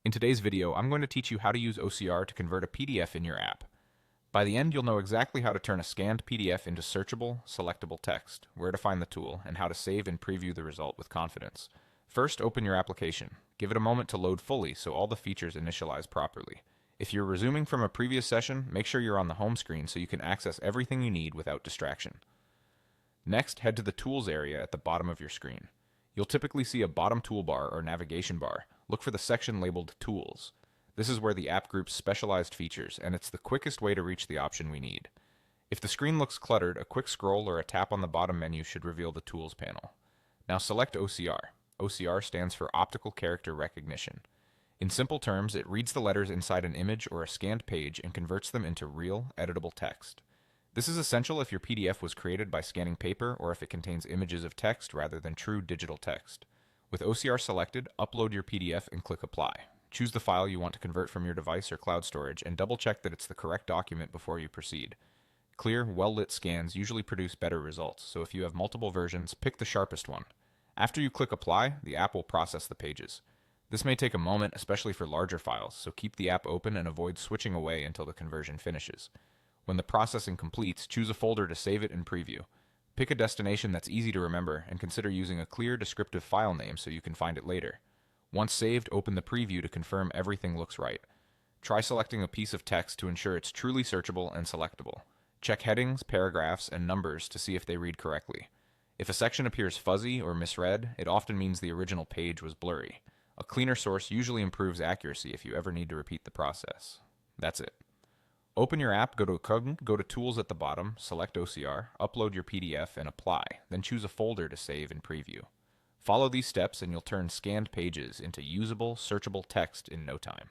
In today's video, I'm going to teach you how to use OCR to convert a PDF in your app. By the end, you'll know exactly how to turn a scanned PDF into searchable, selectable text, where to find the tool, and how to save and preview the result with confidence. First, open your application. Give it a moment to load fully so all the features initialize properly. If you're resuming from a previous session, make sure you're on the home screen so you can access everything you need without distraction. Next, head to the Tools area at the bottom of your screen. You'll typically see a bottom toolbar or navigation bar. Look for the section labeled Tools. This is where the app groups specialized features, and it's the quickest way to reach the option we need. If the screen looks cluttered, a quick scroll or a tap on the bottom menu should reveal the Tools panel. Now select OCR. OCR stands for Optical Character Recognition. In simple terms, it reads the letters inside an image or a scanned page and converts them into real, editable text. This is essential if your PDF was created by scanning paper or if it contains images of text rather than true digital text. With OCR selected, upload your PDF and click Apply. Choose the file you want to convert from your device or cloud storage and double-check that it's the correct document before you proceed. Clear, well-lit scans usually produce better results, so if you have multiple versions, pick the sharpest one. After you click Apply, the app will process the pages. This may take a moment, especially for larger files, so keep the app open and avoid switching away until the conversion finishes. When the processing completes, choose a folder to save it and preview. Pick a destination that's easy to remember and consider using a clear, descriptive file name so you can find it later. Once saved, open the preview to confirm everything looks right. Try selecting a piece of text to ensure it's truly searchable and selectable. Check headings, paragraphs, and numbers to see if they read correctly. If a section appears fuzzy or misread, it often means the original page was blurry. A cleaner source usually improves accuracy if you ever need to repeat the process. That's it. Open your app, go to Tools at the bottom, select OCR, upload your PDF, and apply. Then choose a folder to save and preview. Follow these steps and you'll turn scanned pages into usable, searchable text in no time.